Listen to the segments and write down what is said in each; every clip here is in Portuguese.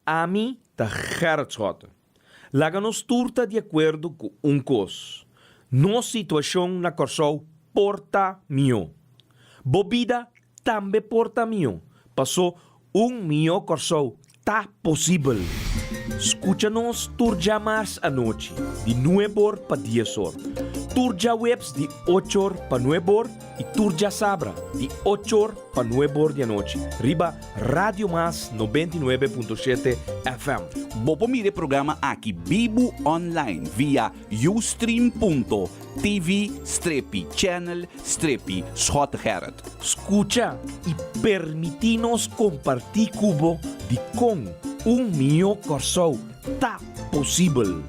A mim tá Gerrit Schotten. Laga nos turta de acordo com cos. Nossa situação na Corsou porta mio. Bobida também porta mio. Passou mio Corsou tá possível. Escucha-nos turja mais à noite, de 9 para 10 horas. Turja webs de 8 horas para 9 horas e turja sabra de 8 horas para 9 horas da noite. Riba Radio Mas 99.7 FM. Bopo mire programa aqui Bibo online via ustream.tv/channel/Schot Gerrit. Escucha e permitinos compartir cubo de com mio Corsou tá possível.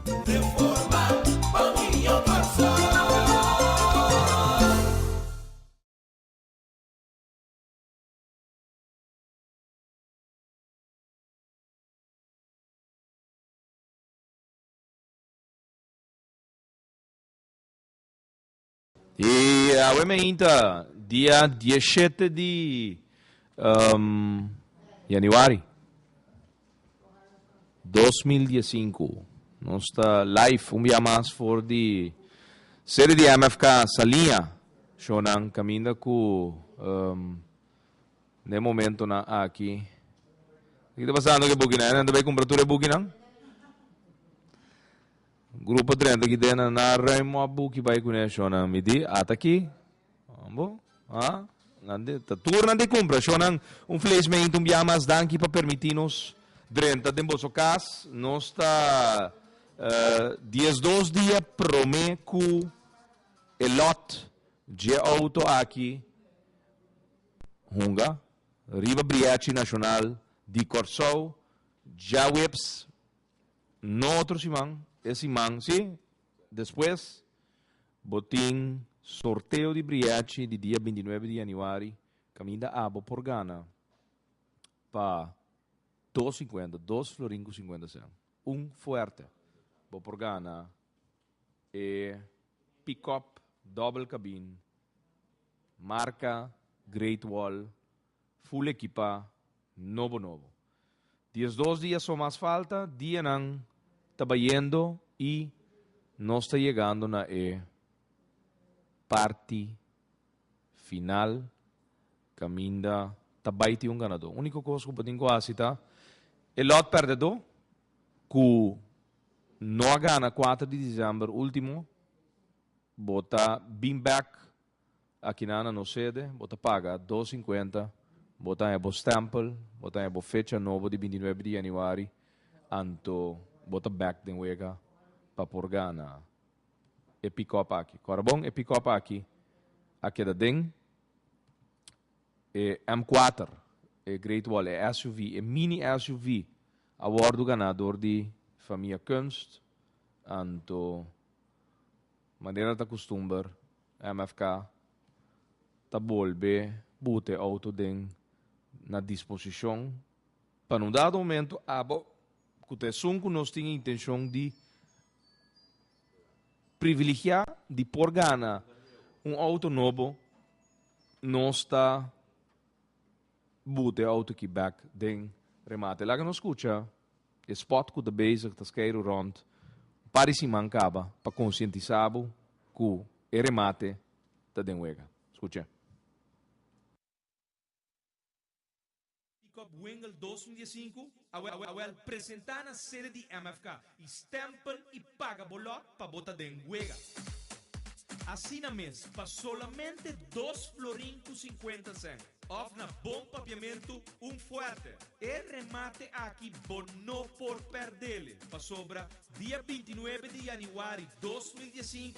E obviamente, dia 17 de januari 2015, nós está live dia mais for de série de MFK Salinha, Shonang caminha com no momento na aqui. O que está passando que booking na? Anda bem comprar tudo booking não? Grupo 30 que tem na Raimo Abu que vai conhecer Shonang midi ata aqui. Ambo, nande ta turna de compra Shonang flashmento dia mais danki para permitir-nos Drenta de vosso caso, nós está 2 dias promete que o lot de auto aqui, Hunga, Riva Briachi Nacional, de Corsou, já webs, no outro simão, esse man, sim, depois, botim sorteio de Briachi de dia 29 de januário, caminho da Abo por Gana, para 2,50, 2 florins 50 cent. Fuerte. Vou por Gana. E pick-up, double cabine, marca, Great Wall, full equipa, novo. 2 dias só mais falta, dia não trabalhando e não está chegando na parte final, caminho tabaiti ganador. A única coisa que eu tenho que tá o lot perdedor, que não ganha 4 de dezembro último, bota beam back aqui na no sede, bota paga 2,50, bota em stample, bota em fecha nova de 29 de januário, anto bota back de wega para por gana e pick-up aqui. Agora bom, e pick-up aqui da ding, e M4, Great Wall, SUV, mini SUV, award ganador de família Kunst, anto maneira da costumber, MFK, ta bolbe, bute auto den na disposição, para um dado momento, que sunco nós tinha intenção de privilegiar, de por gana auto novo, nós está bute auto que back den remate. Lá que não escuta, o spot que está bezig, está esqueiro rond, para se mancava, para conscientizar que o remate está den wega. Escuta. Wengel 2015, awel apresentar na série de MFK, stempel e paga bolot para botar den wega. Assim na mês, para solamente 2 florins 50 cent. Off na bom papiamento, fuerte. E remate aqui, bono por perder. Para sobra, dia 29 de januário 2015,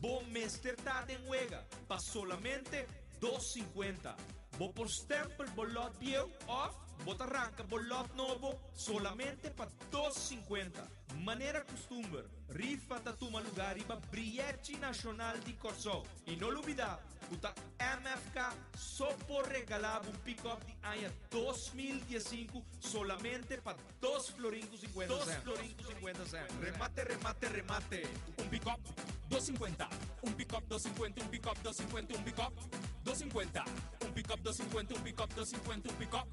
bom mester tá em wega. Para solamente 2,50. Vou por stempel bolot bio, off, bota arranca bolot novo, solamente para 2,50. Maneira costumber, rifa ta tuma lugar iba Briachi Nacional de Corsou. E não olvidar, puta MFK só por regalar pick-up de año 2015 solamente para 2 florins 50 cent. 2 florins 50 cent. Remate. Pick-up 250, pick-up 250, pick-up 250, pick-up 250, pick-up 250, pick-up 250, pick-up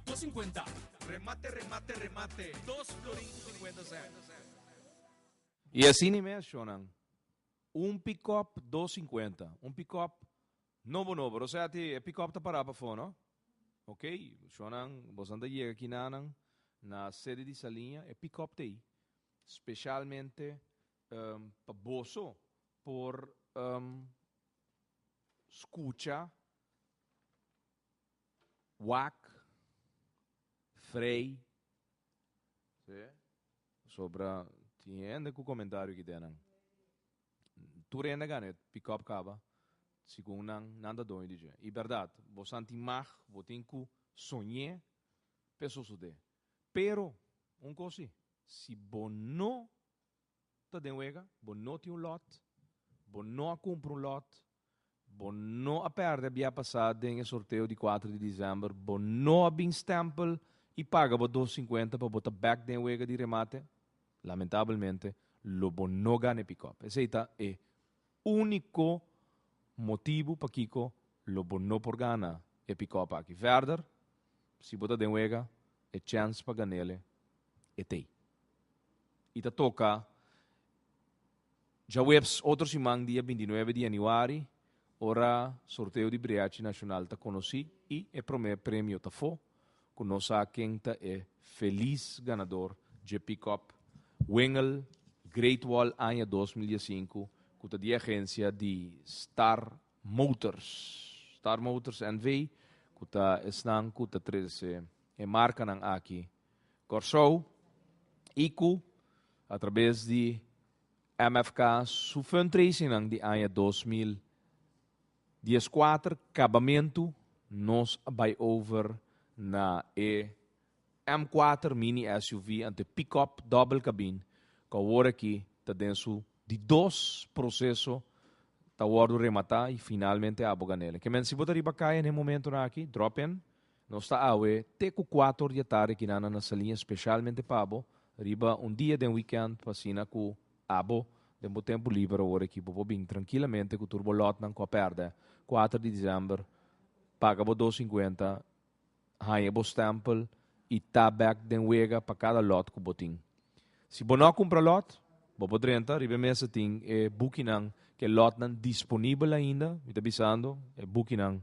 250. Remate, remate, remate. 2 florin 50 cents. E assim nem mencionam. Pick-up 250. Pick-up novo. Ou seja, pick-up tá parado para fora, ok? Shonan, você anda chega aqui na sede de salinha, pick-up aí. Especialmente para bolso, por escucha, WAC, Frei, sobre tinha com comentário que deram. Tu renda ganet, pick-up cava, segundo nada doido dizer. E verdade, você antimar, você tem que sonhar, pessoas de. Pero, coisa, se bono tá de wega, bono tem lot, bono compra lot, bono a perde via passado em sorteio de 4 de dezembro, bono a bin stempel e paga por 250 para botar back de wega de remate, lamentavelmente, lo bono gane pick-up. Esse é único motivo para Kiko lo bono por gana pick-up aqui. Verder, se botar de wega, chance para ganhar tem. E tá toca já webs outro semana dia 29 de januário, ora sorteio de Briachi Nacional tá conheci e o primeiro prêmio tá fo, conosco quem tá feliz ganador de pick-up Wengel Great Wall ano 2005, com a de agência de Star Motors NV, com a estão com a 13 marca ng aqui Corso, ICU, através de MFK, su fundraising ng di ano 2014, acabamento, nos by over na M4 mini SUV ante pick-up double cabin, que agora aqui está dentro de 2 processos, está agora rematar e finalmente aboganele. Que men se botar riba kaya no momento na aqui, drop in, nós está awe, teco 4 de tarde que na salinha especialmente pabo, riba dia de weekend pasina com abo, de um tempo livre agora aqui, bobo bem tranquilamente com turbo lot não perde, 4 de dezembro, paga bo 250, haia bo stempel e tabak de wega para cada lot com botin. Se bono compra lot, bobo 30, riba mesa ting booking que lot não disponível ainda, me tá avisando, booking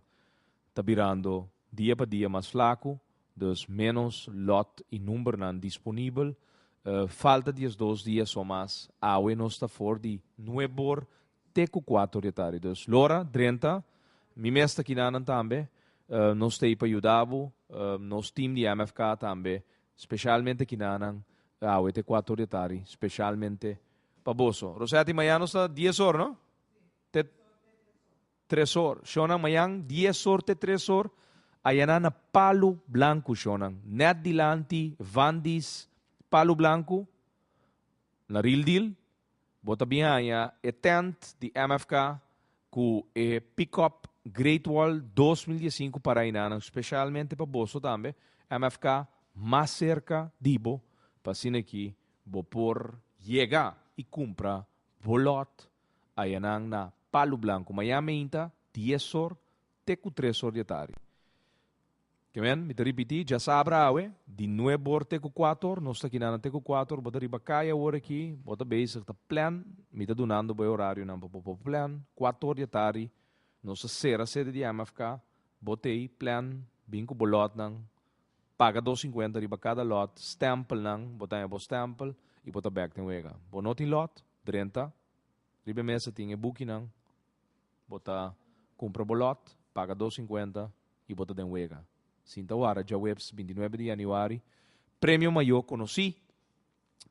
tá virando dia para dia mais flaco, dus menos lot e número não disponível. Falta de 2 dias ou mais, awe não está for de 9 teco 4 de tarde. Dus Lora, 30, mi mesta aqui na também, nós tem para ajudar, nós team de MFK também, especialmente aqui na awe te 4 de tarde, especialmente para boso. Rosati, amanhã nós está 10 horas, não? 3 horas. Shona, amanhã 10 horas, 3 horas. Ayan na Palo Blanco sionang. Net Dilanti, Vandis, Palo Blanco, na real deal. Bota biya tent di MFK ku pick-up Great Wall 2015 para inanang, especialmente para Boso também. MFK mais cerca dibo, para sin aqui, bo por llegar e compra bolot ayan na Palo Blanco. Miami inta, 10 horas, teku 3 horas de tarde. Que men, me te repeti, já sabra awe, de 9 horas teco 4, nós está aqui na teco 4, bota riba kaya hora aqui, bota basic, tá plan, me tá donando o horário na plan, 4 horas de tarde, nós está sede de MFK, botei plan, binco bolot nang, paga 250 riba cada lot, stempel nang, bota bo stempel, e bota back tem wega. Bonotin lot, 30, riba mesa tinha booking nang, bota compra bolot, paga 250 e bota den wega. Sinta hora, já webs 29 de januário, prêmio maior conheci,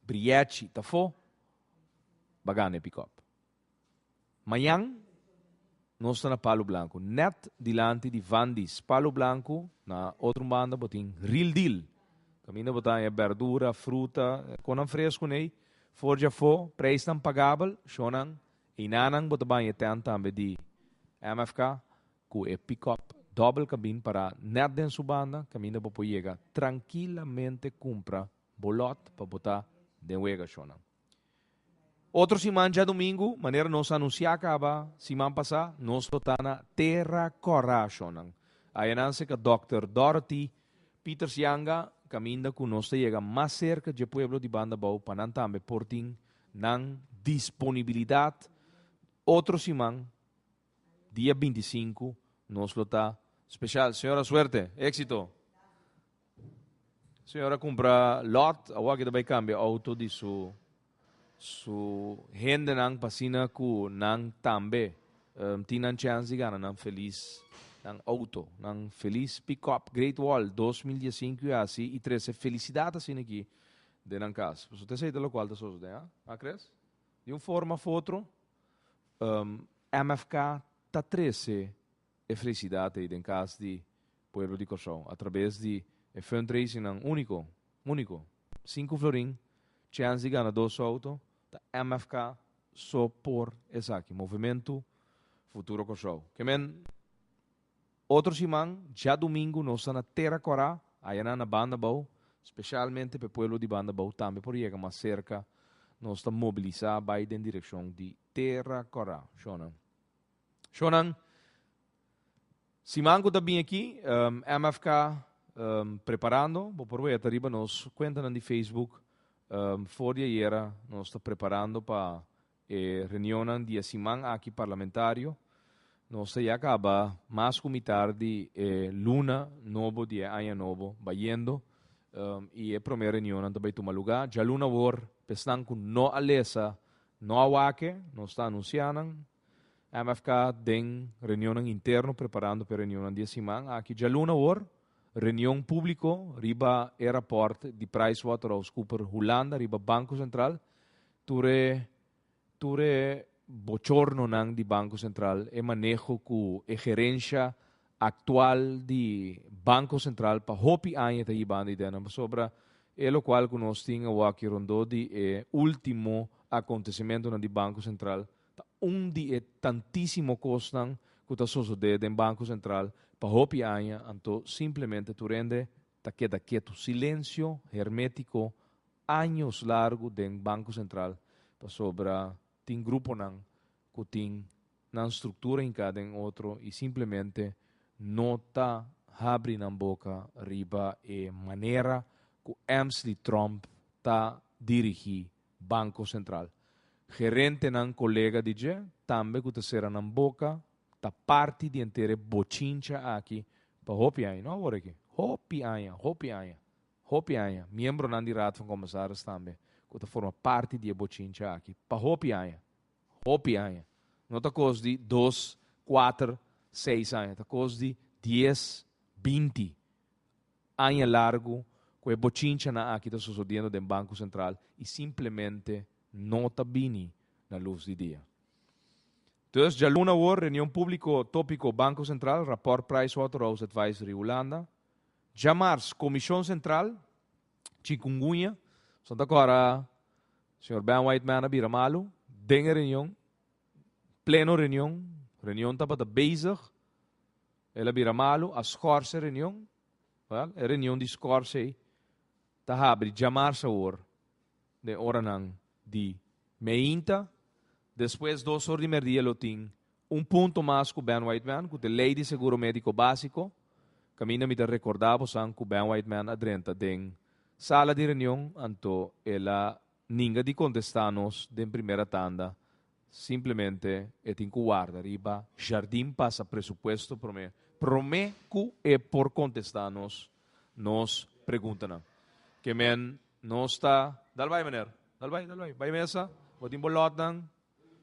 Briachi tafo, bagane pick-up. Manhã, nós estamos na Palo Blanco, net dilante de Vandis, Palo Blanco, na outra banda, botin real deal. Camina botar verdura, fruta, com fresco nei, forja fo, preço não pagável, shonan, inanang botabanha tem também de MFK, com pick-up. Double cabin para net den subanda, camina para poder tranquilamente compra bolot para botar den wega shona. Outro semana já domingo, maneira nos anunciar acaba, semana passada, nós está na Terra Cora shona. Aí não se que Dr. Dorothy Peter Sianga, caminda con nos llega más cerca del pueblo de Bandabao, panantambe porting, nan disponibilidad, otro simán, día 25, nos lo está especial. Señora, suerte, éxito. Señora, compra lot, agora que daí cambia auto de su gente nang pasina ku nang tambe, tinan chance gana nang feliz nang auto, nang feliz pick-up Great Wall 2015 assim e 13 felicidade assim aqui de nang casa. Você sei de lo qual tá só de, acres? De forma foto, MFK tá 13 e felicidade de casa de Pueblo de Corsão através de fundraising nang único, 5 florin, chance gana 2 auto, da MFK só por esse aqui, Movimento Futuro Corsão. Que men outro simão, já domingo, nós estamos na Terra Corá, aí na Bandabao, especialmente para o pueblo de Bandabao, também por chegar mais cerca, nós estamos mobilizados para ir em direção de Terra Corá. Shonan, simão que está bem aqui, MFK preparando, por ver, arriba nós conta no Facebook, fora de era, nós estamos preparando para a reunião de simão aqui parlamentário. Nós já acaba mais comitar de luna novo de ano novo, bayendo e a primeira reunião também toma lugar. Já luna war, pensando que não alesa, não awake, nós está anunciando. MFK tem reunião interna preparando para a reunião de semana. Aqui já luna war, reunião público, riba aeroporto de PricewaterhouseCoopers Holanda, riba Banco Central, ture bochorno nang di Banco Central e manejo ku e gerência actual di Banco Central pa hopi anya ta ibandi dena sobra e lo qual que nós tinha o aqui rondo di último acontecimento na di Banco Central ta di tantissimo costan que ta sucede em Banco Central pa hopi anya anto simplesmente tu rende ta queda quieto silêncio hermético anos largo den Banco Central pa sobra tem grupo nang kuting nan estrutura em cada outro e simplesmente nota abre na boca riba e maneira que Amsley Trump tá dirigir Banco Central. Gerente nan colega de je também que será na boca tá parte de inteira bochincha aqui para hopi aí, não agora aqui. Hopi aí. Membro nan di raad van commissaris também que forma parte de bochincha aqui para hopi aí. Não está coisa de 2, 4, 6 anos. Está coisa de 10, 20 anos largo com a bochincha na aqui está sucedendo no Banco Central e simplesmente não está bem na luz do dia. Então, já luna hora, reunião público tópico Banco Central, rapport Pricewaterhouse Advisory Holanda. Já março, Comissão Central, chikungunya, Santa Clara, Sr. Ben Whiteman, Biramalo, dengue reunião, pleno reunião tá para bezig, ela Biramalo, a scorse reunião, a reunião de scorse, tá abre já março hora, de hora não, de meinta, depois 2 horas de merdia lo tem, ponto mais com Ben Whiteman, com a lei de seguro médico básico, caminho me recordava que Ben Whiteman adrenta den sala de reunião, anto ela ninguém de contestar-nos de primeira tanda, simplesmente é tem que guardar riba, jardim passa presupuesto prome que é por contestar-nos, nos perguntam. Que men, não está, dal vai, vai mesa, botin bolot nang,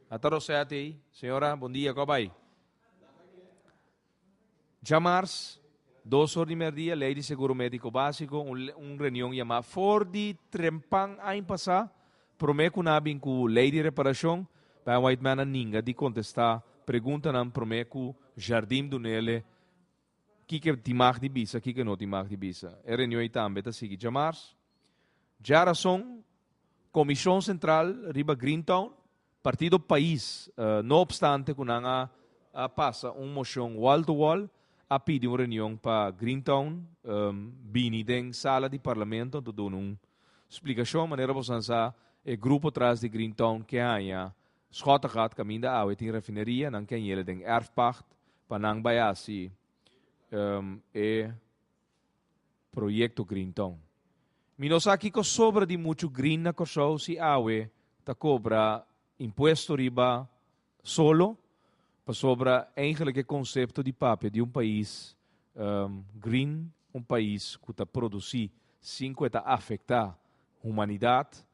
ataro sete, senhora, bom dia, como vai? Já março, 2 horas de merdia, lei de seguro médico básico, reunião chamada for de trempang ano passado, promete que nabing com lei de reparação, para White Man ninguém de contestar, pergunta não promete que jardim do nele, que timar de bisa, que não timar de bisa. A reunião também está seguindo já março. Já razão, Comissão Central, riba Greentown, Partido País, não obstante que não passa moção wall-to-wall, a pedir uma reunião para Greentown, bini den sala de parlamento, to dar explicação, maneira possível, o grupo atrás de Greentown que há, schota gaat caminho da água, tem refineria, não quem ele tem erfpacht, para não vai assim, proyecto Green Town. Minosaki ko sobra de mucho green na Corsao si Awe ta cobra impuesto riba solo pa sobra eigenlijk het concepto de papel de país green, país que ta produzi cinco ta afecta humanidade,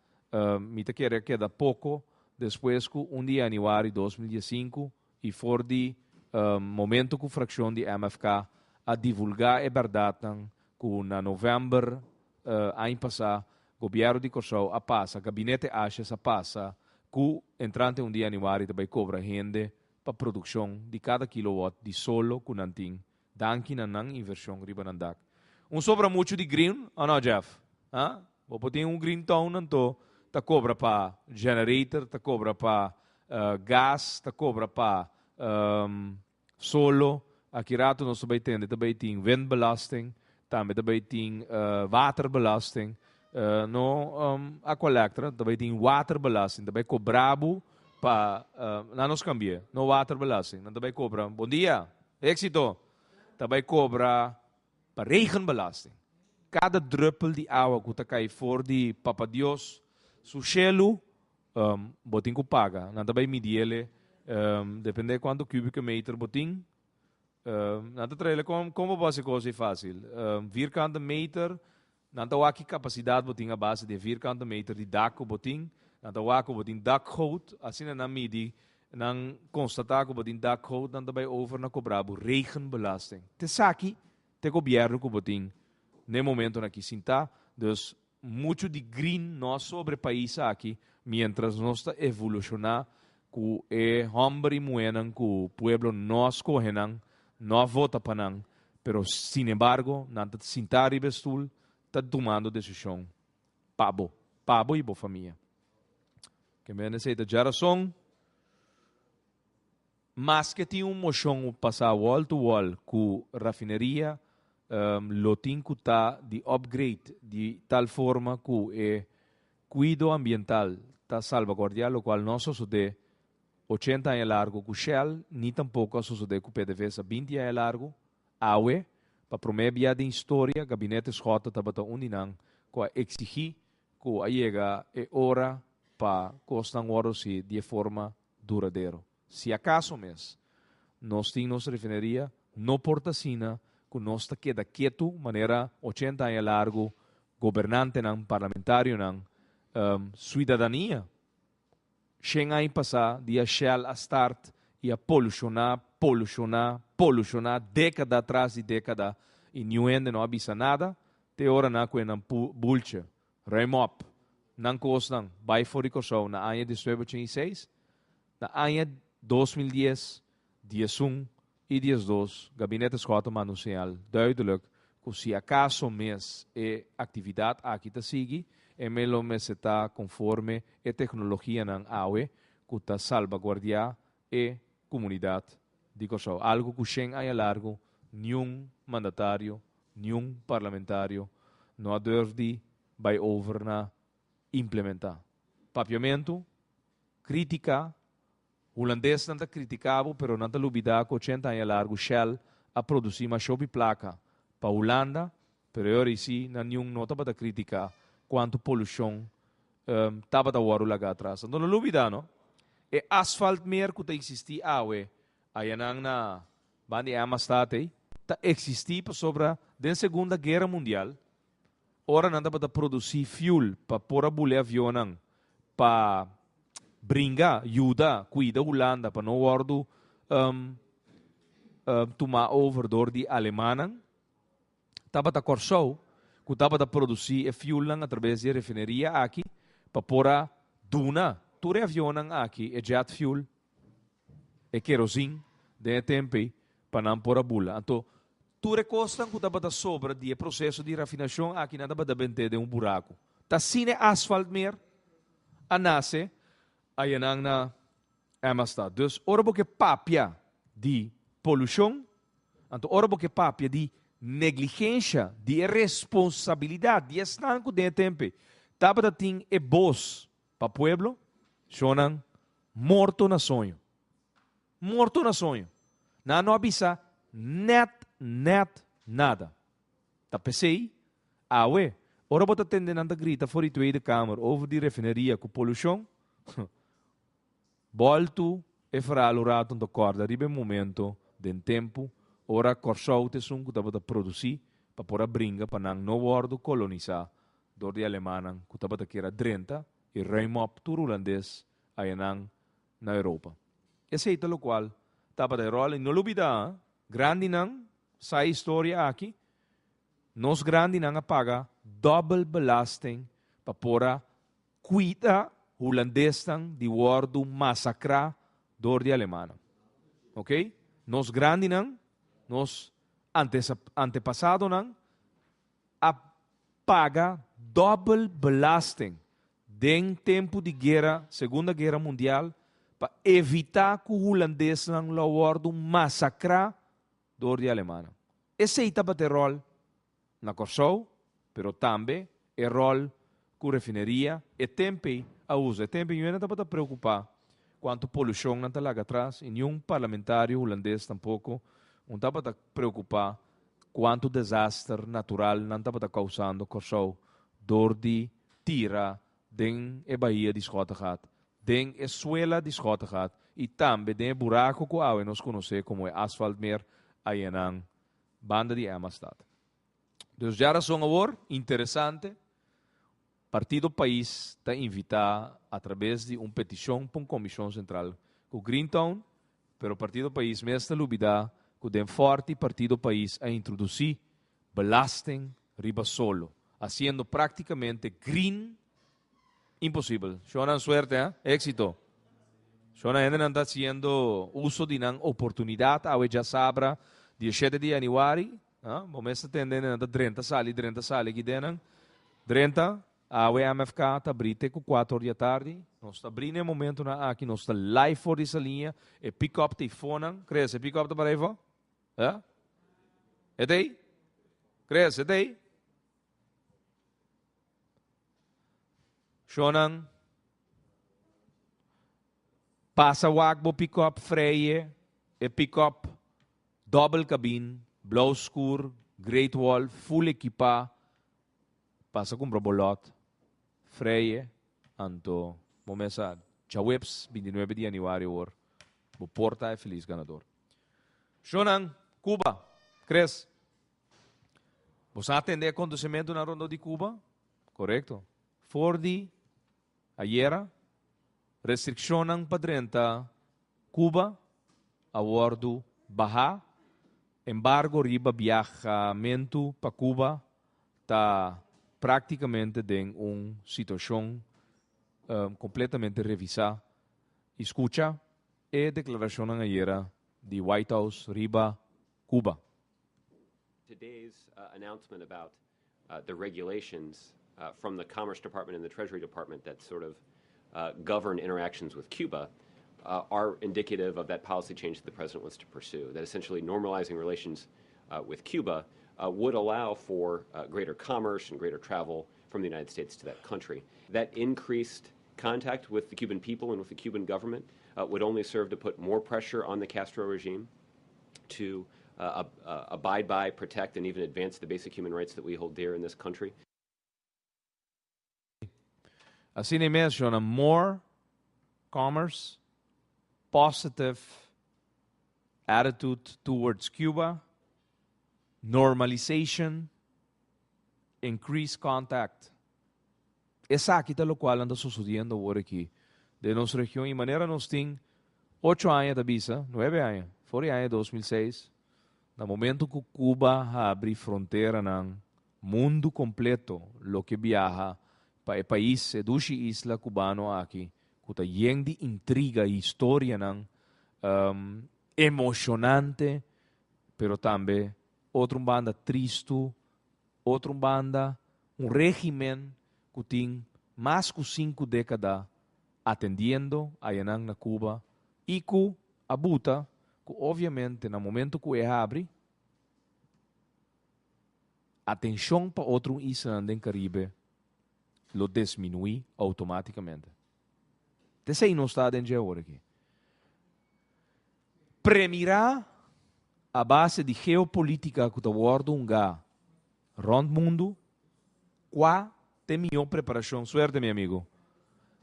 mita queda pouco depois que 1 de januari 2015 e for de momento que fração de MFK a divulgar a verdade que na novembro ano passado governo de Corsao a passa, gabinete Ashes a passa que entrante 1 de januari também cobra rende para produção de cada kilowatt de solo que não tem danki na nang inversão riba nandak. Sobra muito de green, ou não, Jeff? Vou ter green town nanto, ta cobra para generator, ta cobra para gas, ta cobra para solo. Aqui rato nós também tem windbelasting, também tem waterbelasting, a collector, também tem waterbelasting, também cobrabo para, não nos cambia, no waterbelasting, também cobra, bom dia, éxito, também cobra para regenbelasting. Cada druppel de água que está cai voor de Papa Dios, su chelo, botin que paga. Não também medir depende de quanto cubic meter botin. Não te trele como básico é fácil. Vierkante meter, não te aqui capacidade botin a base de vierkante meter de dak botin. Não te aqui botin dakhout, assim não medi, não constatar que botin dakhout, não também over na cobrabo regenbelasting. Te saki te governo que botin. No momento aqui sinta, dus muito de green nós sobre o país aqui, mientras nós está evolucionar, que é hombre muenan, que o pueblo nós correnan, nós vota panan, pero sin embargo, nanta sinta ribestul, está tomando decisão, pabo e boa família. Que me necessita geração, mas que tinha moção passar wall to wall, com rafineria, lo tinha tá de upgrade de tal forma que é cuido ambiental está salvaguardar o qual não sucede 80 anos largo com Shell nem tampouco sucede com PDVSA 20 anos largo awe para prometer de história gabinete Schota tabata uninan com exigir que a chega é hora para costar se de forma duradoura se acaso mesmo nós temos refineria no portacina que nós queda quieto, maneira 80 anos largo, governante não, parlamentário não, cidadania. 100 anos passar, dia Shell a start e a polucionar, década atrás de década, e não avisa nada, te hora na que não bulcha, remop, não costam, vai fora de na ano de 2006, na ano 2010, dia 1, e dias 2, gabinete Schota manuncial duidelijk que se acaso mês é atividade aqui está sigue é melo mês está conforme a tecnologia não awe que está salvaguardiar a comunidade digo só algo que sem a largo nenhum mandatário nenhum parlamentário não deve vai over na implementar papiamento crítica holandês não está criticável, pero não está lubida que 80 anos largo Shell a produzir uma chope placa para Holanda, pero eu sim não nenhum nota para criticar quanto poluição estava da hora lá atrás. Então não lubida não. É asfalto mer que está existir awe, aí na bande Amastate, está existir para sobra da Segunda Guerra Mundial. Ora não dá para produzir fuel para pôr a bulé avião para bringa, ajuda, cuida Holanda para não ordo tomar over door de Alemanha. Tava da Corsou, que tava da produzir fuel através de refineria aqui para pôr a duna, tudo avião aqui é jet fuel, é kerosene, de tempo para não pôr a bula. Então, tudo custa que tava da sobra de processo de refinação aqui nada para vender de buraco. Tá cine asfalt mer, a nasce aí na Amastad. Dus, ora que papia de poluição, então, ora que papia de negligência, de responsabilidade, de estanco de tempo. Taba tem e voz para o pueblo, chonan morto na sonho. Morto na sonho. Não avisa nada. Tá pensei, Awe, ora wat attenden aan de grita voor die Tweede Kamer over die refineria com pollution. Volto e farà l'orato de corda ribe momento den tempo ora corsou te sun que tava produzir para pora bringa para não no wordo colonizar door die Alemanen que tava que era 30 e ruim op tur holandês aí na Europa. Esse é o qual tava de rol e não lubida grande não sai história aqui nos grande não paga double belasting para pora cuida holandês de wordo massacrar door die Alemanen. Ok? Nos grande não nos antepassado não a paga double belasting den tempo de guerra, Segunda Guerra Mundial, para evitar que o holandês não lo massacrar door die Alemanen. Esse é o rol na Corsou, pero também é rol com refineria e tempo a uso. E tempo não está preocupar quanto poluição não está lá atrás, e nenhum parlamentário holandês tampouco não está preocupar quanto desastre natural não está causando Corsou door die tira den e Bahia de Schottengat, den e suela de Schottengat, e também den buraco que a nós conhecemos como asfaltmeer aí na banda de Amistad. Dus já razão agora, interessante, Partido País está invitar através de uma petição para uma comissão central com Greentown, pero Partido País mesmo lubida que den forte Partido País a introduzir belasting riba solo, haciendo prácticamente green impossível. Shonan suerte, éxito. Shonan ainda está haciendo uso de una oportunidade, a já sabra 17 de januário, momento tendendo a 30 sali que denan 30 a MFK está abrindo com 4 da tarde. Nós está abrindo no momento na aqui nós está live for essa linha e pick up telefone, cresce pick up para aí, é daí? Cresce é daí? Shonan passa o agbo pick up freie e pick up double cabine, blauw scoor, great wall, full equipa, passa com bolot, freie, anto momesa, Chaweps, 29 de januário, o porta é feliz ganador. Shonan, Cuba, cres? Você atende acontecimento na ronda de Cuba? Correto. Fordi, ayer, restriccionam para 30 Cuba, awardo baja, embargo riba viajamento para Cuba, está praticamente em uma situação completamente revisada. Escucha e declaração ayer de White House riba Cuba. Today's announcement about the regulations from the Commerce Department and the Treasury Department that sort of govern interactions with Cuba are indicative of that policy change that the president wants to pursue, that essentially normalizing relations with Cuba would allow for greater commerce and greater travel from the United States to that country. That increased contact with the Cuban people and with the Cuban government would only serve to put more pressure on the Castro regime to abide by, protect, and even advance the basic human rights that we hold dear in this country. Assim ele menciona more commerce, positive attitude towards Cuba, normalization, increased contact. Essa aqui é o qual anda sucedendo agora aqui. De nossa região, de maneira nós temos 8 anos da visa, 9 anos, fora ano 2006, no momento que Cuba abre fronteira no mundo completo, lo que viaja para o país, eduche isla cubano aqui, que está lleno de intriga e história emocionante, pero também outra banda triste, outra banda, régimen que tem mais de 5 décadas atendendo a na Cuba e que abuta, que obviamente no momento que abre, atenção para outro isla no Caribe lo diminui automaticamente. Desse aí não está dentro de agora aqui. Premirar a base de geopolítica que está guardando rond mundo, 4 milhões preparação, suerte, meu amigo.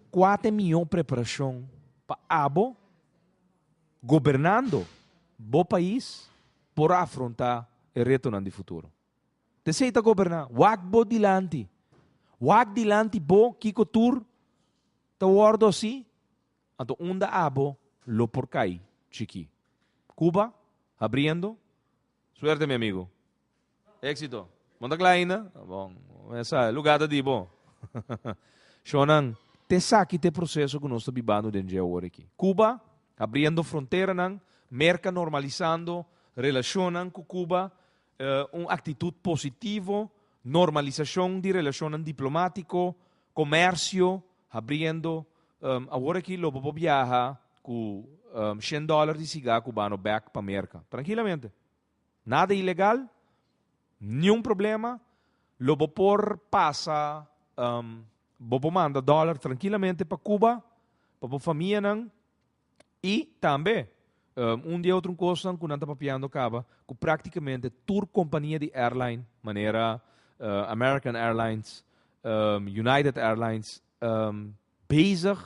4 milhões preparação para abo governando o país por afrontar o reto no futuro. Te sei ta governar, wag bo dilante. Wag dilante bo kiko tur ta wardo si anto unda abo lo porcai chiqui. Cuba abriendo. Suerte, meu amigo. Éxito. Monta claina. Bom, essa lugar di bo. Shonan, te saki te processo que nós estamos vivendo dentro de agora aqui. Cuba abrindo fronteira nang, merca normalizando, relacionam com Cuba, uma atitude positiva, normalização de relação diplomático, comércio, abrindo, agora aqui lo vou viajar com $100 de cigarro cubano back para a América, tranquilamente. Nada ilegal, nenhum problema, lo vou por passa, vou mandar dólar tranquilamente para Cuba, para a família nang, e também, dia outro coisa que não está papiando acaba, que praticamente toda companhia de airline, maneira American Airlines, United Airlines, bezig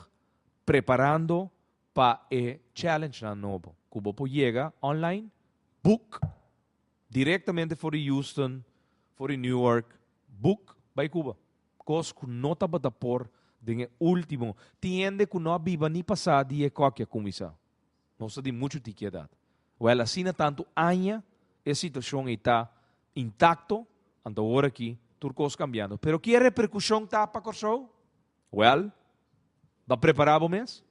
preparando para o challenge na novo. Cuba chega online, book, diretamente para Houston, para New York, book by Cuba. Coisa que não está para por de último, tiende que não viva nem passar dia qualquer comissão. Não se tem muito tiquedade. Well, assim tanto anos, a situação está intacto, então agora aqui, turcos cambiando. Pero que repercussão está para o well, va preparado mesmo?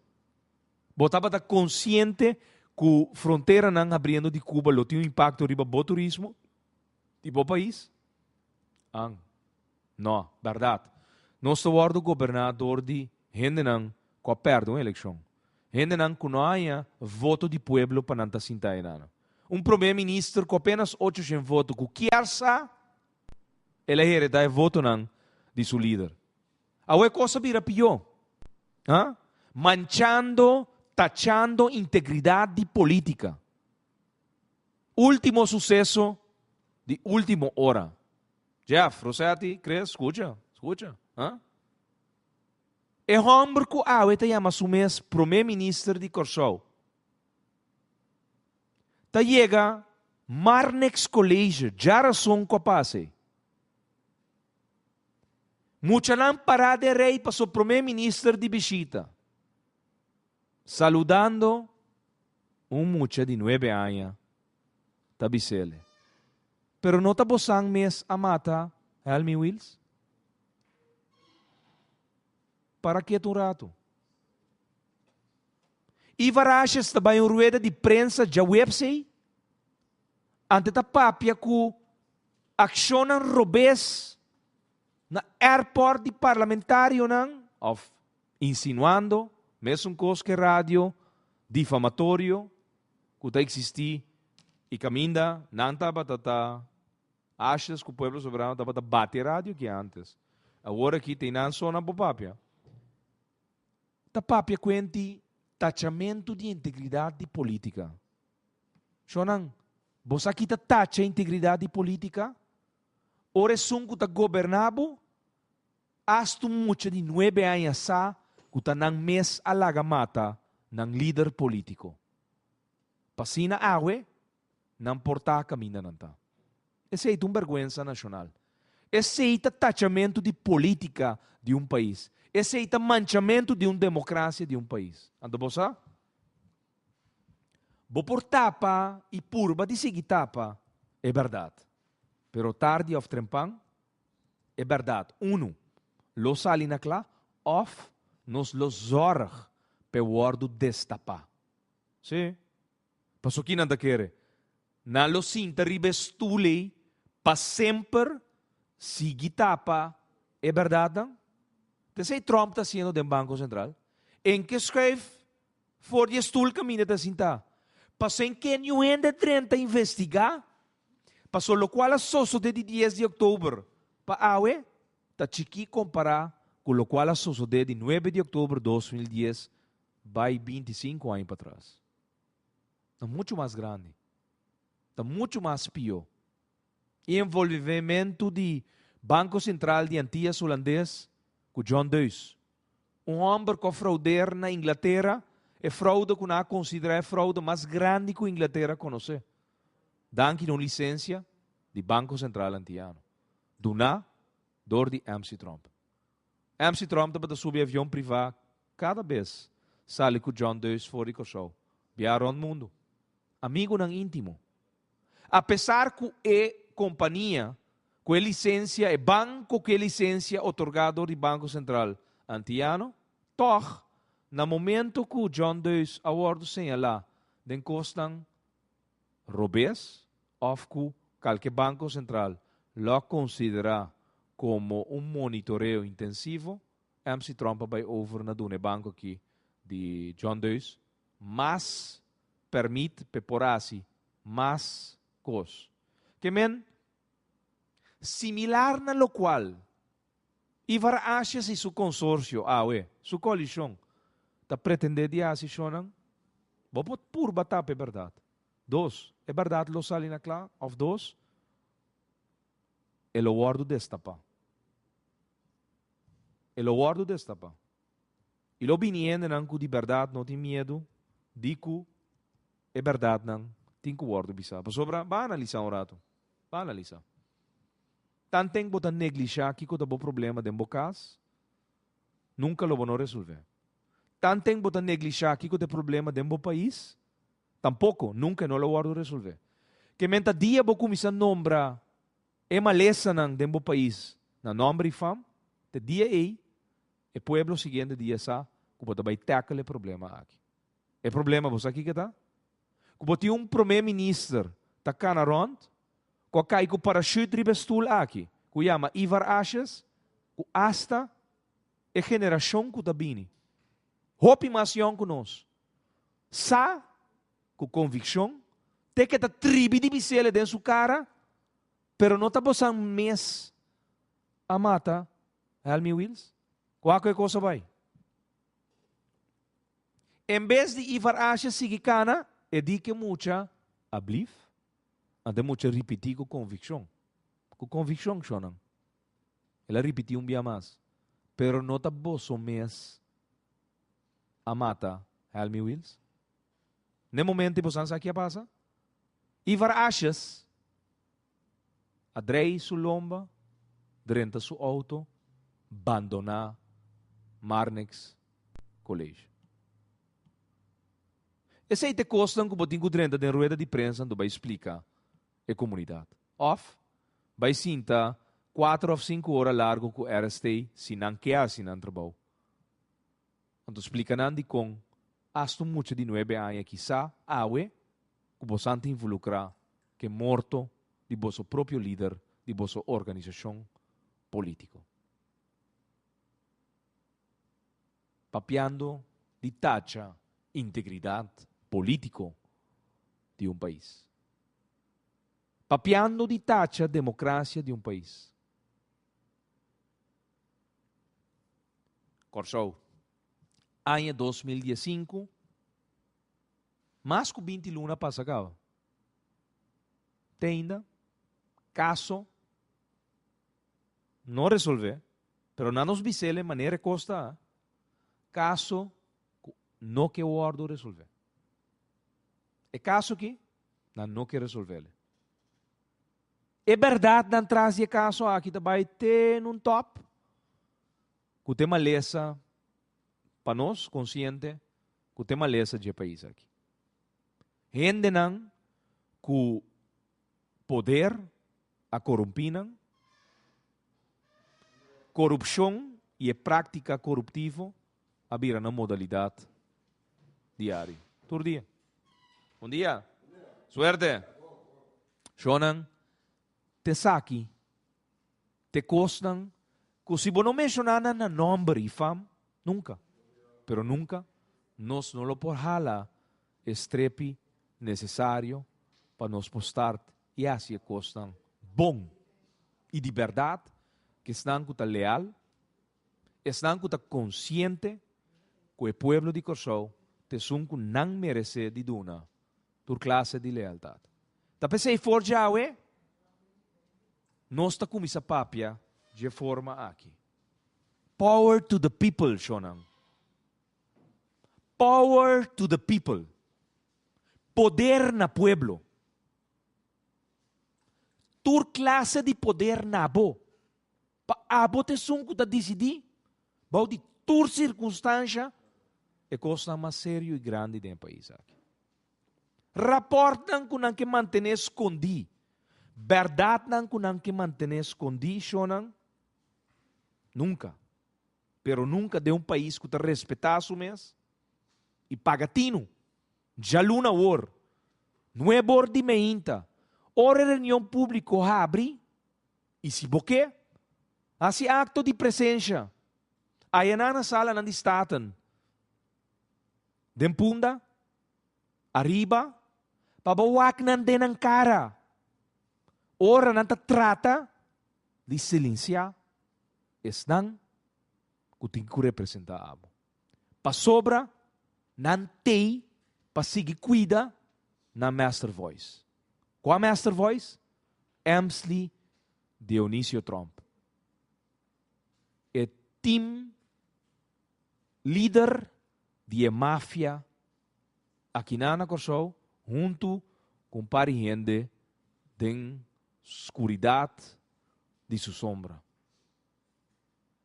Botava da consciente que a fronteira não abrindo de Cuba, lo tem um impacto riba o turismo, de o país? Não, verdade. Nós estamos governador de gente não que perde uma eleição. Gente não que não há voto de pueblo para não se sentar. Primeiro-ministro com apenas 800 votos, que quer sa, ele hereda voto não de seu líder. A coisa vira pior. Manchando, tachando integridade política. Último sucesso de última hora. Jeff, Rossetti, crees? Escucha. E homem que te chama sumes primeiro-ministro de Corsou. Ta chega Marnex College, já razão que passe. Mucha lámpara de rei para o primeiro-ministro de visita. Saludando mucha de 9 anos, tabisele. Pero não está bosang mes amata, Helmi Wills? Para que um rato? E varachas também uma rueda de prensa já website? Ante ta papia que accionam robês na airport de parlamentário não? Of insinuando, mesmo coisa que rádio, difamatório, que está existir e caminha, não estava achas que o povo soberano estava bater rádio que antes. Agora aqui tem não só na papia. Tapapia quenti tachamento de integridade política. Shonan, você aqui tacha integridade política? Ora sungu ta governabo, asto mucha de 9 anos sa, kuta nang mes alaga mata ng líder político. Pasina awe, nang porta camina nanta. Esse é uma vergonha nacional. Esse é tachamento de política de um país. Esse é o manchamento de uma democracia de um país. Ando você? Bo por tapa e purba de seguir tapa, é verdade. Pero tarde of trempang, é verdade. Uno, lo sali na clá, of nos lo zorg pe wordo destapa. Sim? Paso que não quer. Na lo sinta ribestule, pa sempre seguir tapa, é verdade? Então, Trump está sendo do Banco Central. Em que escreve, for de stoel caminha está sentar. Passou em que não ainda 30 investigar. Passou o qual a sosso de 10 de outubro. Para awe, está chiqui comparar com o qual a sosso de 9 de outubro de 2010, vai 25 anos para trás. Está muito mais grande. Está muito mais pior. Envolvimento de Banco Central de Antillas Holandês, com John Deus. Homem que fraudeira na Inglaterra, é fraude que não considera a fraude mais grande que a Inglaterra conhece. Danke uma licença do Banco Central Antilhano. Dona, door de MC Trump. MC Trump está subir avião privado cada vez. Sale com John Deus fora de show. Viaja ao mundo. Amigo não íntimo. Apesar que é companhia, com licença, é banco que é licença otorgado do Banco Central Antilhano, toch, no momento que o John Deus awardo señala, den costan robes, of que qualquer banco central lo considera como monitoreo intensivo, MC Trump vai over na dune banco aqui de John Deus, mas permite peporasi mais cos. Que men similar na lo qual Ivar Ashes e su consórcio, su coalição, está pretendendo de assistir, vou por batar é verdade. Dos, é verdade lo sali na clá, of dos, ele guardo destapa. Ele guardo destapa. E lo biniende não que de verdade não tem medo, dico, é verdade não, tem que guardo bisa. Sobra, vai analisar um rato, vai analisar. Tanteng bota neglijar que o problema de bocas, nunca lo vão resolver. Tanteng bota neglijar que o problema de país, tampouco, nunca não lo vão resolver. Que menta dia bo começar a nombrar é maleza nang de país, na nome e fam, de dia aí, e pueblo seguinte dia sa, que bota vai tackle o problema aqui. O problema você aqui que tá? Que bota primeiro-ministro tá cá na rond, ko cai ko parachute ribestul aqui, ko chama Ivar Ashes, ko hasta a geração que tá bini. Hopi mais young que nós. Sa, com convicção, te que tá tribi de bisele dentro sua cara, pero não tá bosando mês a mata, Helmi Wills. Qualquer coisa vai. Em vez de Ivar Ashes seguir cana, é di que muita ablif, ande muita repetir com convicção. Com convicção, chonan. Ela repetiu dia mais. Pero não tá boso mês a mata, Helmi Wills. No momento que você aqui passa, Ivar Ashes, adrei sua lomba, drenta seu auto, abandonar Marnex College. Esse aí te costam que botinho drenta de rueda de prensa, do vai explicar a comunidade. Off, vai sinta 4 ou 5 horas largo com RST, se não quer, se não trabalha. Então explica não de com hasta muito de 9 anos quizá, awe, que você não involucrar que morto de vosso próprio líder, de vossa organização política. Papiando de taxa integridade político de um país. Papiando de taxa democracia de um país. Corsou. Ano 2015, mais que 20 luna passa cá. Tem ainda caso não resolver, pero não nos bisele maneira costa caso não que o ordo resolver. É caso que não quer resolver. É verdade não traz esse caso aqui também tem um top que tem maleza para nós consciente que tem maleza de país aqui. Gente não que poder a corrompinan, corrupção e a prática corruptiva a vir na modalidade diária. Todo dia. Bom dia. Suerte. Shonan, te saki, te costan, que se não mencionar na nome e fam, nunca. Pero nunca, nós não lo por hala estrepe necessário para nos postar e assim costan bom e de verdade que estão com leal, estão com consciente que o povo de Corsou te sunco não merece de duna por classe de lealdade. Tapi se for jawe, nós está com essa papia de forma aqui. Power to the people, Shonan. Power to the people. Poder na pueblo. Tur classe de poder na abo. Pa abo te sunco da decidi. Bau de tur circunstância é coisa mais sério e grande do país aqui. Raportam com não que manter escondi. Verdade não com não que manter escondi, Shonan. Nunca. Pero nunca de país que te respeitar o mês e pagatino. Já luna or. Não é bor de meinta. Ora reunião público abre e se boque. Assim acto de presença. Aí na sala não estatam. Dempunda, arriba, pabawak nan din ang cara. Ora nan trata de silenciar, estão kuting ku representado. Pa sobra, nan tei, pa sige cuida, na Master Voice. Qual Master Voice? Emsley Dionisio Trump. É team líder de máfia aqui na Corsou, junto com pariente de escuridade de sua sombra.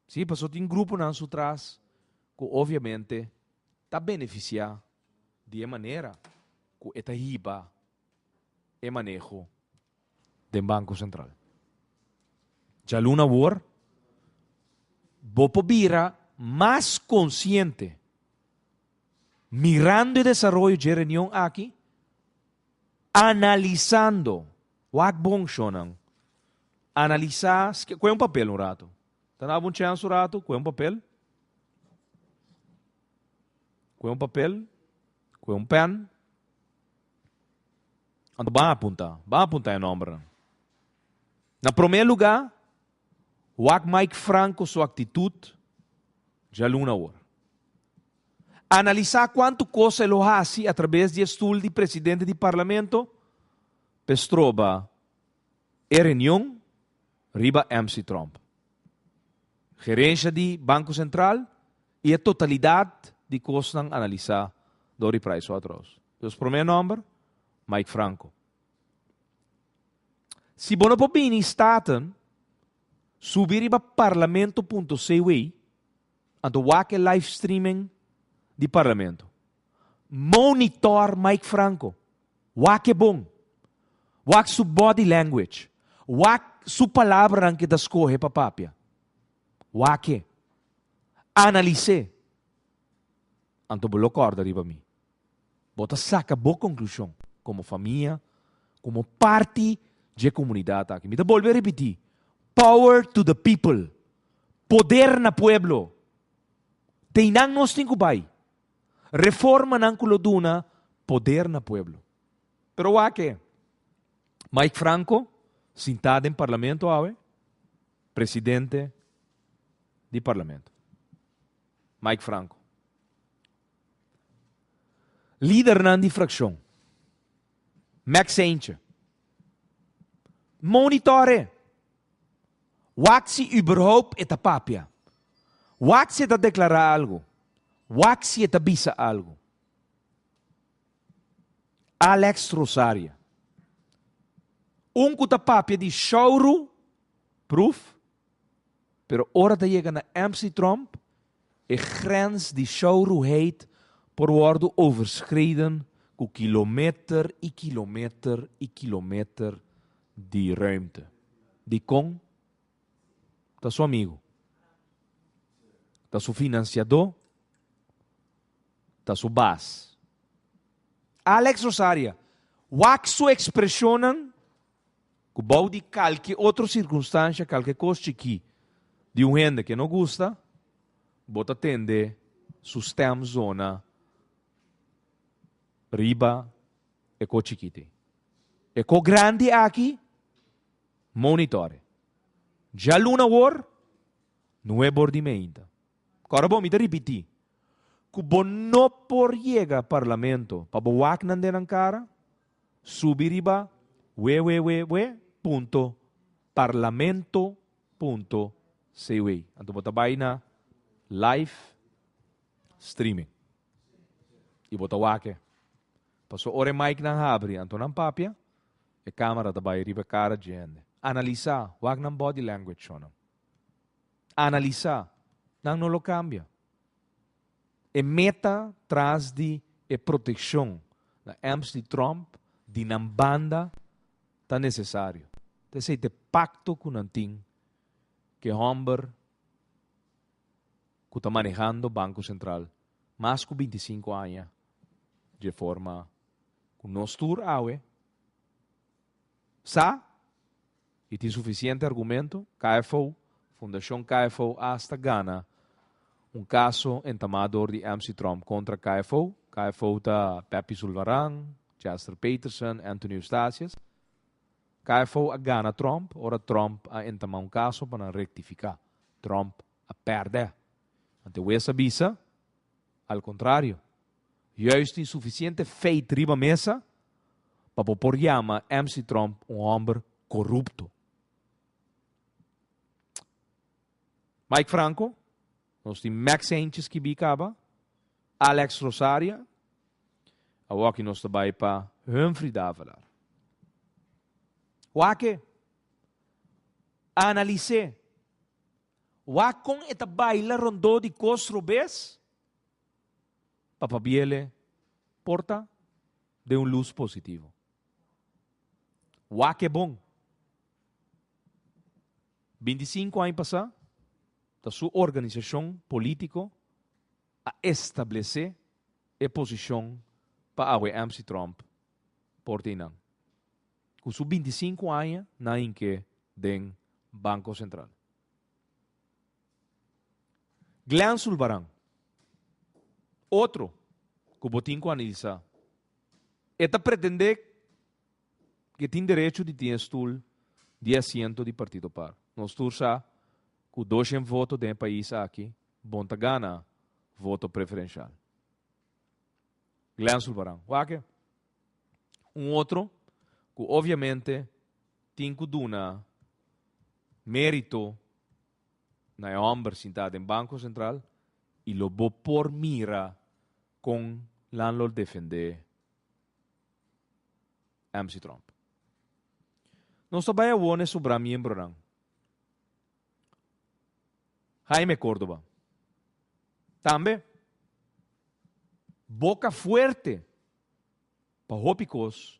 Sim, passou tem grupo na sua trás que obviamente está beneficiar de maneira que esta riba é manejo do Banco Central. Já luna war, Bopobira mais consciente, mirando o desenvolvimento de reunião aqui, analisando, wag bom shonan, analisar, qual é um papel um rato? Tá na bom chance um rato, qual é um papel? Qual é um papel? Qual é um pen? Então, vamos apontar em nome. Na primeiro lugar, wag Mike Franco sua atitude, já luna hora. Analisar quanto coisa ele faz através de estudo de presidente do parlamento, pestroba e reunião, riba MC Trump. Gerência de Banco Central e a totalidade de coisas analisar do Price Waterhouse. Então, o primeiro nome, Mike Franco. Se você não pode staten, subir para parlamento.cw, então wak live streaming de parlamento. Monitor Mike Franco. Wak é bom. Wak su body language. Wak su palavra que das corre para papia. Wak é. Analise. Então, bolo corda riba mi. Bota saca boa conclusão. Como família, como parte de comunidade aqui. Me dá volver a repetir. Power to the people. Poder na pueblo. Teinang nos tingo bay. Reforma ng kuloduna. Poder na pueblo. Pero wake. Mike Franco, sentado em parlamento, presidente de parlamento. Mike Franco. Líder na difração. Max Saintje. Monitore. Wat se überhaupt eta papia. Wat se eta declarar algo. Wat se eta bisa algo. Alex Rosaria. Kuta papia de Shauru, proof, pero ora da chega na MC Trump, e grens die Shauru heet, por worden overschreden, com kilometer e kilometer e kilometer de ruimte. Die kon, dat is seu amigo, dat is seu financiador, dat is seu base. Alex Rosaria, wak su expressionen, que bau de qualquer outra circunstância, qualquer coisa aqui, de gente que não gosta, bota tende, sustem zona, riba, e co chiquite. E co grande aqui, monitore. Já luna war, não é bordimento. Agora bom, me repetir. Que bom não por llegar parlamento, para boak nan den cara, subiriba, we, punto, parlamento, punto, Say way. Anto bota bay na live streaming. E bota wake. Paso ore mic nang habri. Anto nang papia. E camera tabay riba cara gente. Analisa. Wag ng body language siya. Analisa. Nang no lo cambia. E meta tras di e proteção na MC Trump di nan banda tá necessário. Te te pacto com nanting que Humber que tá manejando Banco Central mais que 25 anos de forma com nós tur awe sa e tem suficiente argumento KFO Fundação KFO hasta gana caso entamador de MC Trump contra KFO. KFO está Pepe Zulvarang, Chester Peterson, Anthony Eustatius. KFO a gana Trump, ora Trump a entamar caso para rectificar. Trump a perder. Ante essa bisa, al contrário, juist insuficiente feito riba mesa para por llama MC Trump homem corrupto. Mike Franco, nós temos Max Sanchez que bicaba, Alex Rosaria, a walkie nós também para Humphrey Davalar. Wake, analise, wakong eta baila rondo de costro bes, papabiele porta de luz positivo. Wake bom. 25 anos passados, da sua organização política a estabelecer a posição para a MC Trump por Tinang. Com seus 25 anos na inque do Banco Central. Glenn Sulbarang, outro que botin com analisar, eta pretende que tem direito de ter estúl de assento de partido par. Nós tursa com 200 votos do país aqui, bonta gana voto preferencial. Glenn Sulbarang. Wake? Outro que obviamente tem que dar mérito na homem sentado em Banco Central e lo vou por mira com landlord defender MC Trump. Nós também vamos sobre a membro Jaime Córdoba. Também boca fuerte para hopicos.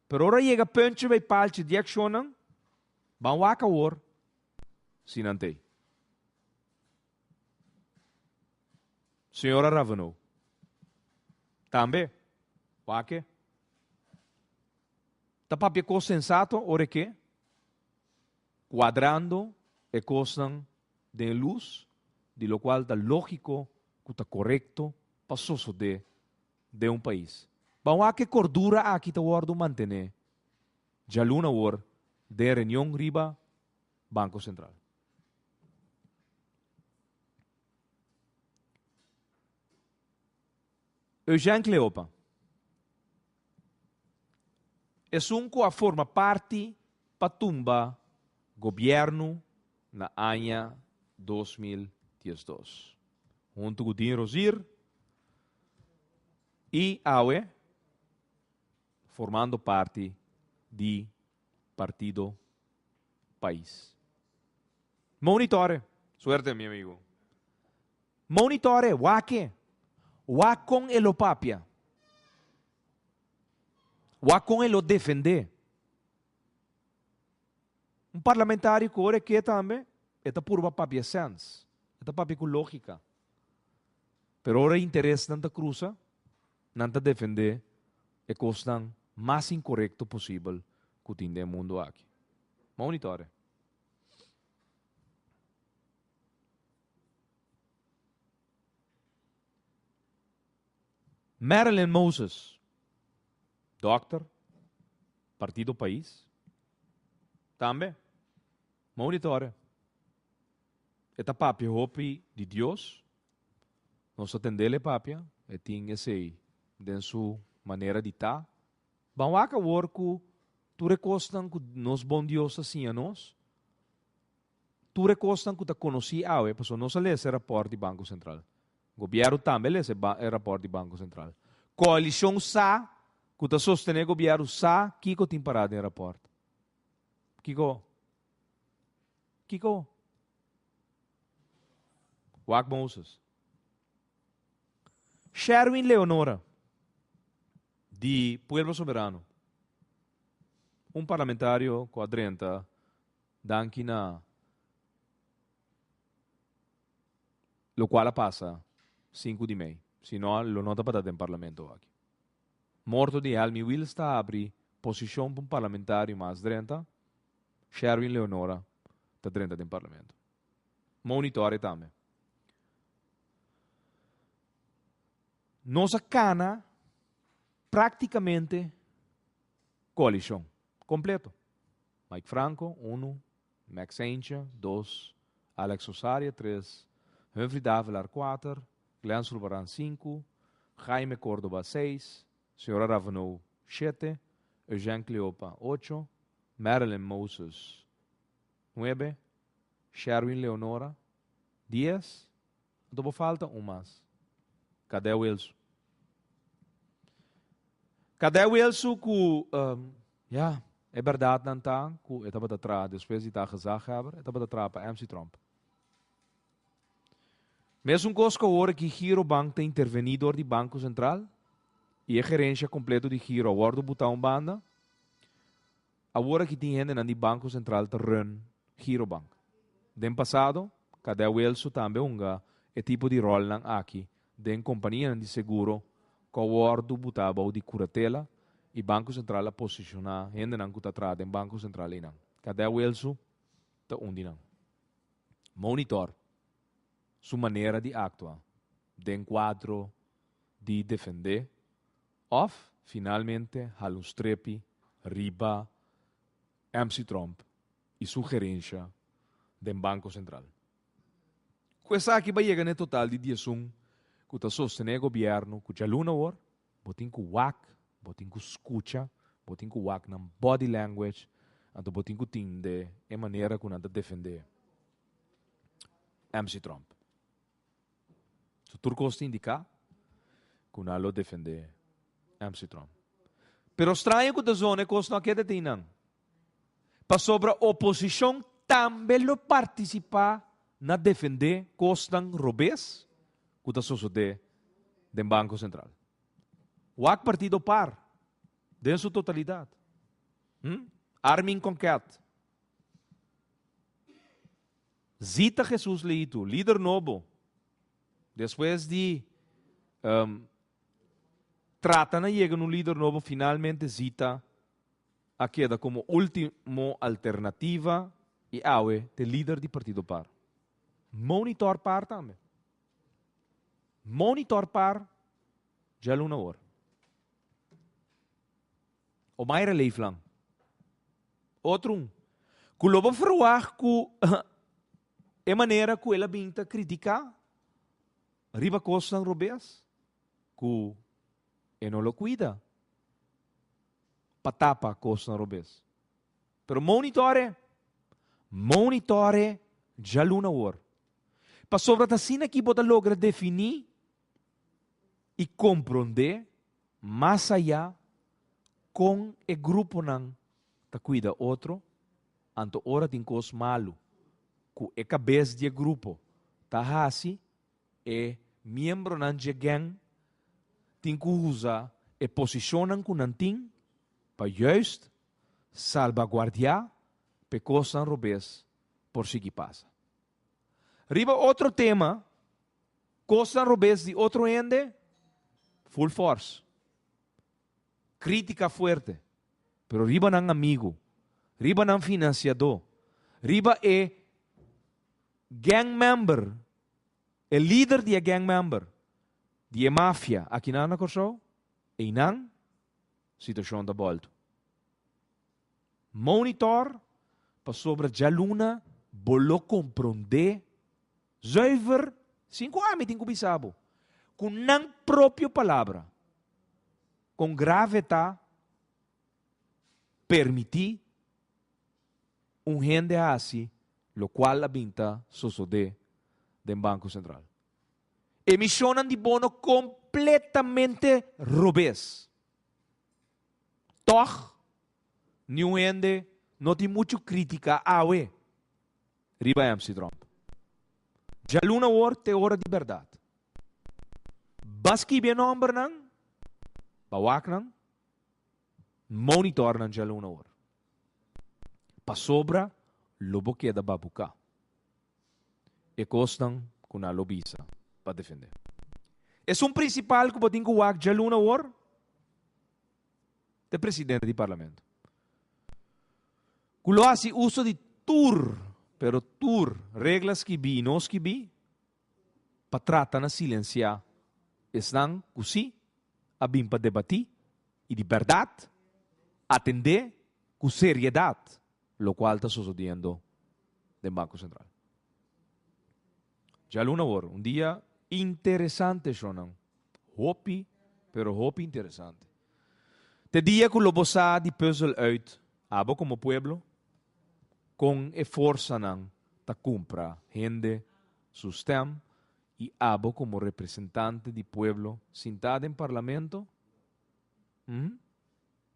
Pero ora chega punch by palche de accionam, ban waka war sinantei. Senhora Ravano. Também wake. Tapapia co sensato ora que quadrando e costan de luz, de lo qual está lógico que está correto para suceder de país. Bawa que cordura aqui está guardo mantener. Já luna war de reunião riba Banco Central. Eugênio Cleopa. É que a forma parte para tumba governo na ano 2012. Junto com Dinho Rosir e AUE, formando parte do Partido País. Monitore, suerte, meu amigo. Monitore, wake. Wakon elo papia. Wakon elo defender. Parlamentário que ora que também é pura papia sense. É papia com lógica. Pero ora interesse nanta cruza, nanta defender e costan mais incorreto possível que tem no mundo aqui. Monitore. Marilyn Moses, doctor, Partido País, também, monitore. Esta papia hopi de Deus, nós atendele papia, e tem esse, de sua maneira de estar. Vamos a worku, tu recostam que nos bom Deus assim a nós, tu recostan que te conocí awe, pues no sale ese rapport do Banco Central. Governo também lê esse rapport do Banco Central. Coalição sa, que te sostener governo sa, Kiko tem parado em rapport. Kiko. Wak Moses. Sherwin Leonora, de Pueblo Soberano. Parlamentário quadrenta, danki na lo qual passa 5 di mei, se no lo nota para em parlamento aqui. Morto de Almi Will está abri posição para parlamentário mais 30, Sherwin Leonora está 30 em parlamento. Monitore também. Nossa cana praticamente coalição completo. Mike Franco, 1, Max Aincha, 2, Alex Osaria, 3, Humphrey Davelar, 4, Glenn Sulbaran, 5, Jaime Córdoba, 6, Senhora Ravenau, 7, Eugene Cleopa, 8, Marilyn Moses, 9, Sherwin Leonora, 10, dopo falta mais. Cadê o Wilson? Cadê o Wilson que, é verdade não tá, que estava atrás, depois de estar gezegd hebben, estava atrás para MC Trump. Mesmo coisa que agora que Girobank tem intervenido do Banco Central e a gerência completa de Giro agora botar banda, agora que tem gente no Banco Central te run Girobank. Den passado, cadê o Wilson também é tipo de rol aqui, den companhia de seguro que agora botava de curatela e Banco Central a posicionar gente não que está atrás do Banco Central não. Cadê o Wilson? Tá onde não. Monitor sua maneira de actuar, de quadro de defender, ou finalmente halustrepi, riba, MC Trump e sua gerência do Banco Central. Questa aqui vai chegar no total de 10 que está sostener o governo, que já luna or, botin com wak, botin com escucha, botin com wak na body language, anto botin com tinde, é maneira que nada defender MC Trump. Se turcos indicar, que nada defender MC Trump. Pero estranho que a zona que não quer detener. Para sobre a oposição também lo participar na defender costan robês que está sucedendo do Banco Central. O partido par, de sua totalidade. Armin Conquet. Zita Jesus Leito, líder novo. Depois de trata de chegar um líder novo, finalmente Zita a queda como última alternativa e awe de líder do partido par. Monitor par também. Monitor par já luna hora. O mais leef lang. Outro que lobo verwacht que é maneira que ela binta criticar riba costa ng robes que não lo cuida patapa costa ng robes. Pero monitore já luna hora. Para sobre a sina que bota logra definir e compreender mais allá com o grupo não ta cuida outro, anto ora tem cos malo, que é cabeça de grupo, ta hasi é membro nan de gang, tem que usar e posicionam que não tem para juist salvaguardiar pecos não robes por si que passa. Riba outro tema, costa robes de outro ende, full force. Crítica fuerte. Pero riba ng amigo, riba ng financiador, riba gang member, líder de gang member, de mafia, aqui na Corso, e nang situação da volta. Monitor, para sobre a luna, bolo compreender, zuiver, 5 anos tem kubisabo, com não próprio palavra, com gravidade, permitir gente assim lo qual abinta sucede del Banco Central. Emisionan de bono completamente robés. Toch, New Ende não tem muito crítica a we. Riba MC Trump. Já luna hora te hora de verdade. Baski bem nombre nang, bawak nang, monitor nang já luna hora. Pa sobra, lobo queda babuka. E costam com a lobisa para defender. É principal que botin que wak já luna hora de presidente do parlamento. Kulo asi uso de tour, pero tour, reglas que vi, nos que vi, para tratar na silenciar, estão, kusi, abim para debatir, e de verdade, atender com seriedade, lo qual está sucedendo no Banco Central. Já luna hora, dia interessante, Shonan. Hopi, pero hopi interessante. Te dia que lo bosa de puzzle uit, abo como pueblo, com e força nang ta compra gente, sustem, e abo como representante do pueblo, sentado em parlamento,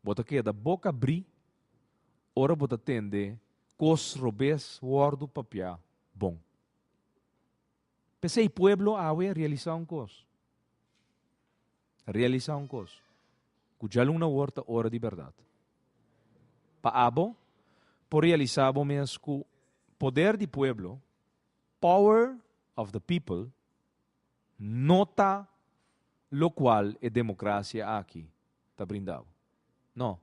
bota queda boca abrir, ora bota tende, cos robes, guardo papia, bom. Pensei, pueblo, awe, realizar cos. Realizar cos. Cuja uma horta hora de verdade. Paabo, por realizar mesmo que poder do pueblo, power of the people, nota lo qual é democracia aqui, está brindado. Não.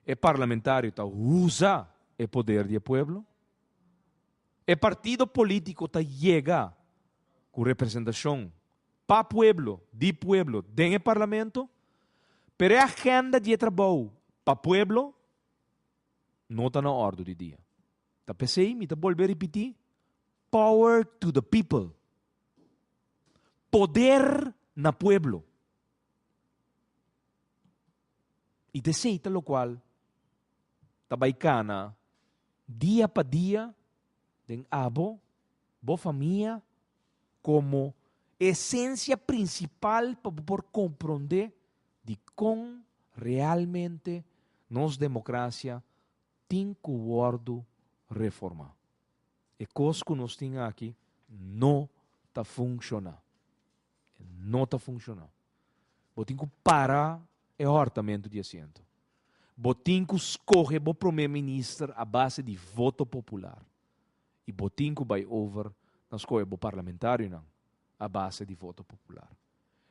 É parlamentário, tá usa o poder do pueblo. É partido político, tá chega com representação para pueblo, de pueblo, dentro do parlamento, pero a agenda de trabalho para pueblo não está na ordem do dia. Tá pensei, me tá volver a repetir, power to the people. Poder na pueblo. E deseita lo qual tabaicana dia para dia den abo, bo família como essência principal para por compreender de como realmente nos democracia tem que guardo reforma. E coisa que nós temos aqui não está funcionando. Não está funcionando. Você tem que parar o orçamento de assento. Você tem que escolher o primeiro-ministro a base de voto popular. E você tem que vai over na escolha o parlamentário não, a base de voto popular.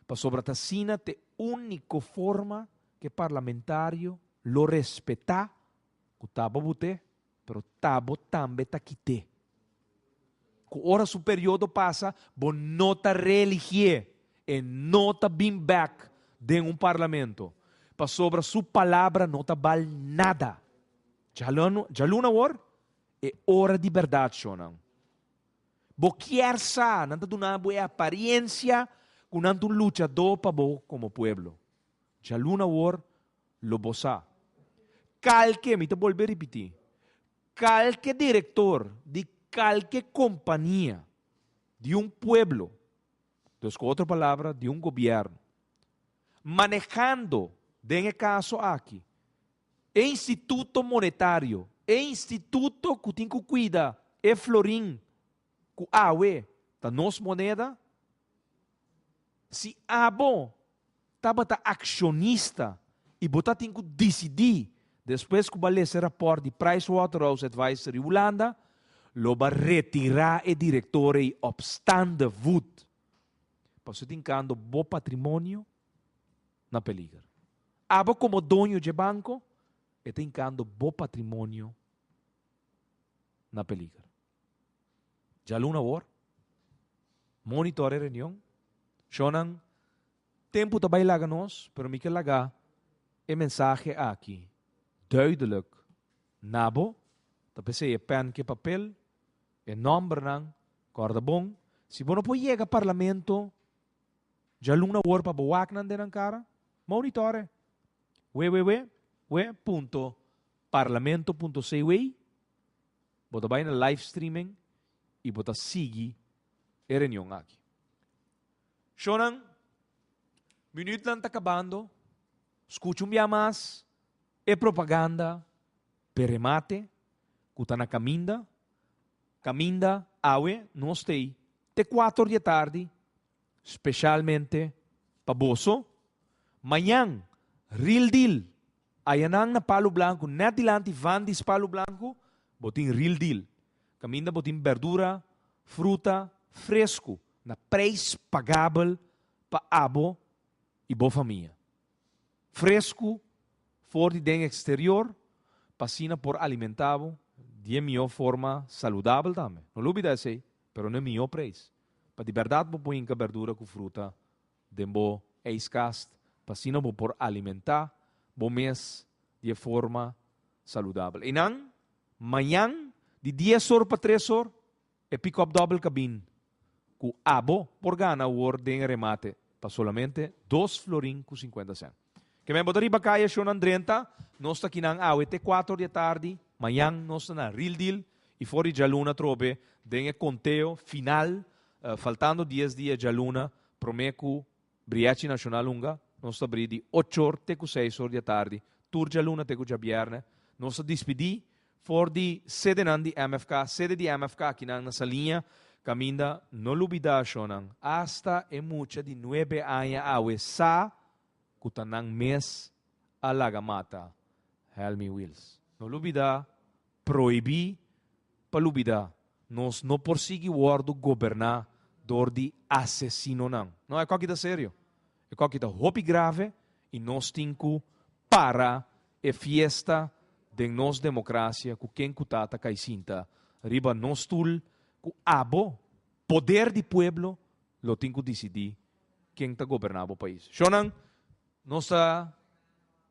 Para sobre a sina te única forma que parlamentário lo respeta, que tabo bote, pero tabo também ta quite. Que hora su período passa, bo nota religie e nota bim back de parlamento. Para sobre su palavra nota val nada. Já luna hora é hora de verdade, Shonan. Bo quer sa, nanta duna boa aparência, com nanto luchador para bo como pueblo. Já luna hora lo bosa. Calque, me te volver a repetir. Calque diretor de calque companhia de pueblo, entonces con otra palabra, de governo, manejando, en el caso aqui, instituto monetário, instituto que tem que cuidar, florim, que awe, da nossa moneda, se abo, estava acionista, e botar tem que decidir, depois que vai esse rapport de Pricewaterhouse Advisory Holanda, lo va retirar o diretor e obstante voet. Passo tincando bo patrimônio na peligro. Abo como dono de banco, e tincando bo patrimônio na peligro. Já luna hora, monitore reunião, shonan, tempo tabay laga nos, pero mi laga, e mensagem aqui, duidelijk, nabo, tapos e pen que papel, e nombre nang, corda bom, se você não pode chegar ao parlamento, já luna hora para boak nan den cara, monitore, www.parlamento.cw, bota vai na live streaming e bota sigi reunião aqui. Shonan, minuto lang tá acabando. Escucha dia mais. É propaganda. Peremate. Kuta na caminda. Caminda, awe, não stay. Te 4 da tarde. Especialmente para Boso. Manhã, real deal. Ayanang na Palo Blanco, natilante van dis Palo Blanco, botin real deal. Caminda botin verdura, fruta, fresco, na preço pagável para abo e boa família. Fresco, for de den exterior, pasina por alimentado, de melhor forma saudável também. Não olvida isso, pero não é melhor preço. Para de verdade, vou pôr verdura com fruta, dembo eiscast, pasina por alimentar, bom mês de forma saudável. E não, manhã, de 10 horas para 3 horas, é pick-up double cabine. Com abo, por gana, o ordem remate, para solamente 2 florin com 50 cent. Que me botaria bacaya siya ng 30, nós está aqui na awete 4 da tarde, manhã nós está na real deal, e fora de luna trobe, den conteo final, faltando 10 dias de luna, promeco, Briachi Nacional Unga, nós está abrir de 8 horas até 6 horas da tarde, tour de luna até o viernes, nós está despedi, for de sede de MFK, sede de MFK aqui na salinha, caminda, não lubida siya hasta e mucha de 9 anos awe sa, kutanang mes alagamata, Helmi Wills. No lubida, proibi, palubida, nos no porsigi wardo governador de asesino nang. No, é coquita sério. É coquita hopi grave e nós tinku para e fiesta de nos democracia ku quem kutata kaisinta riba nos tul ku abo poder de pueblo lo tinku decidir quem ta governava o país. Shonan nossa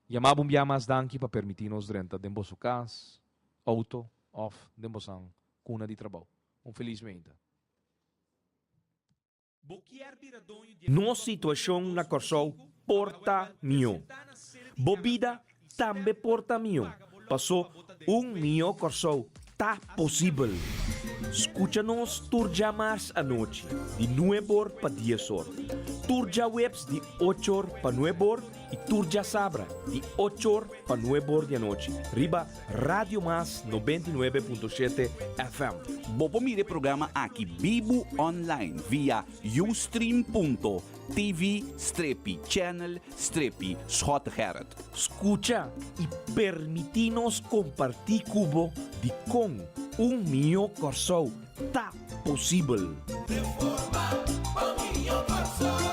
chamamos mais danki para permitir-nos renta de nosso casa, auto, off, de nossa cuna de trabalho. Felizmente. Nossa situação na Corsol porta mio. Bobida também porta mio. Passou mio Corsol. Tá possível. Escucha-nos turja mais à noite, de 9 horas para 10 horas. Turja webs de 8 horas para 9 horas e turja sabra de 8 horas para 9 horas da noite. Riba Radio Mas 99.7 FM. Bobo mire programa aqui Bibo online via ustream.tv/channel/Schotherret. Escucha e permite-nos compartilhar cubo de com mio Corsol. Tá possível. Reforma, Minho Corsol.